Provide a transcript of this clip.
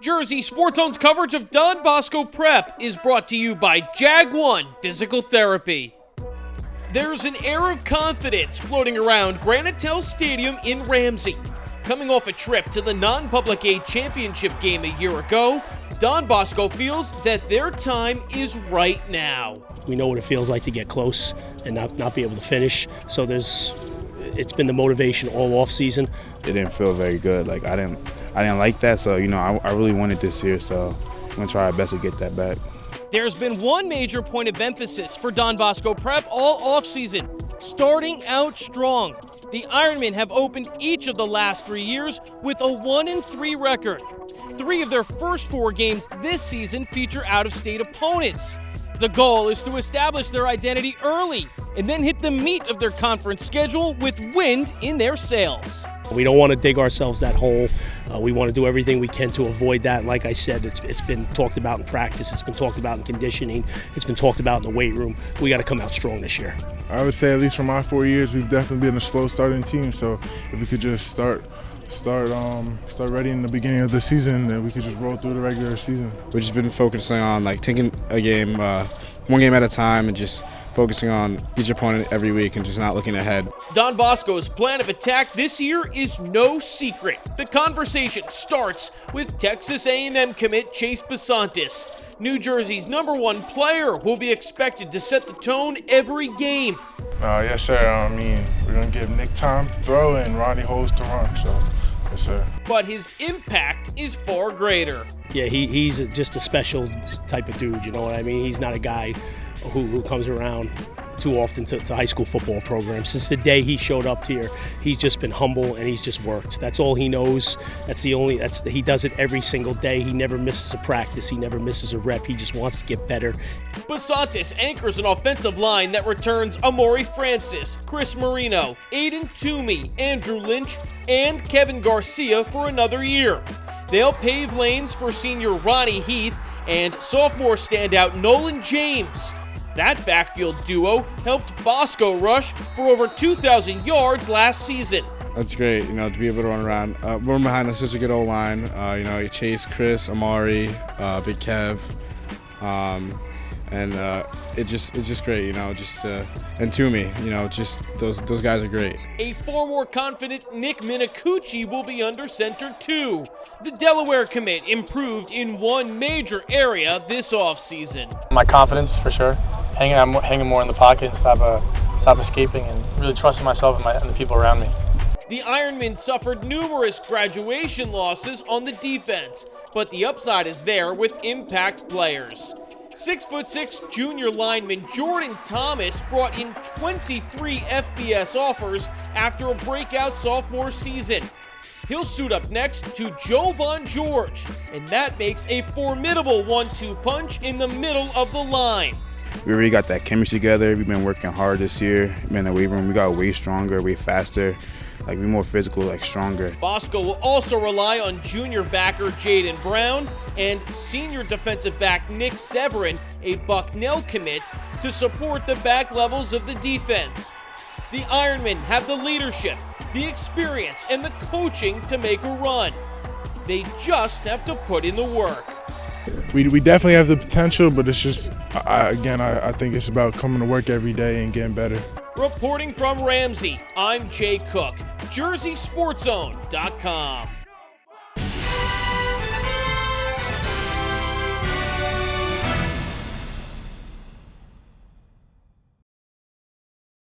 Jersey Sports Zone's coverage of Don Bosco Prep is brought to you by Jag 1 Physical Therapy. There's an air of confidence floating around Granitel Stadium in Ramsey. Coming off a trip to the non-public aid championship game a year ago, Don Bosco feels that their time is right now. We know what it feels like to get close and not be able to finish, so it's been the motivation all off season. It didn't feel very good. I didn't like that, so I really wanted this here, so I'm gonna try our best to get that back. There's been one major point of emphasis for Don Bosco Prep all offseason, starting out strong. The Ironmen have opened each of the last 3 years with a 1-3 record. 3 of their first 4 games this season feature out-of-state opponents. The goal is to establish their identity early and then hit the meat of their conference schedule with wind in their sails. We don't want to dig ourselves that hole. We want to do everything we can to avoid that. And like I said, it's been talked about in practice. It's been talked about in conditioning. It's been talked about in the weight room. We got to come out strong this year. I would say at least for my 4 years, we've definitely been a slow starting team. So if we could just start ready in the beginning of the season, then we could just roll through the regular season. We've just been focusing on taking a game, one game at a time, and just focusing on each opponent every week and just not looking ahead. Don Bosco's plan of attack this year is no secret. The conversation starts with Texas A&M commit Chase Basantis. New Jersey's #1 player will be expected to set the tone every game. Yes, sir. We're going to give Nick time to throw and Ronnie Holes to run, so yes, sir. But his impact is far greater. Yeah, he's just a special type of dude, you know what I mean? He's not a guy who comes around too often to high school football programs. Since the day he showed up here, he's just been humble and he's just worked. That's all he knows. He does it every single day. He never misses a practice. He never misses a rep. He just wants to get better. Basantis anchors an offensive line that returns Amori Francis, Chris Marino, Aiden Toomey, Andrew Lynch, and Kevin Garcia for another year. They'll pave lanes for senior Ronnie Heath and sophomore standout Nolan James. That backfield duo helped Bosco rush for over 2,000 yards last season. That's great, to be able to run around. We're behind such a good old line. Chase, Chris, Amari, Big Kev, and it's just great, and Toomey, those guys are great. A far more confident Nick Minicucci will be under center too. The Delaware commit improved in one major area this offseason. My confidence, for sure. Hanging more in the pocket and stop escaping, and really trusting myself and the people around me. The Ironmen suffered numerous graduation losses on the defense, but the upside is there with impact players. 6'6" junior lineman Jordan Thomas brought in 23 FBS offers after a breakout sophomore season. He'll suit up next to Jovan George, and that makes a formidable 1-2 punch in the middle of the line. We really got that chemistry together. We've been working hard this year. In the weight room, we got way stronger, way faster. We're more physical, stronger. Bosco will also rely on junior backer Jaden Brown and senior defensive back Nick Severin, a Bucknell commit, to support the back levels of the defense. The Ironmen have the leadership, the experience, and the coaching to make a run. They just have to put in the work. We definitely have the potential, but it's just, I think it's about coming to work every day and getting better. Reporting from Ramsey, I'm Jay Cook, JerseySportsZone.com.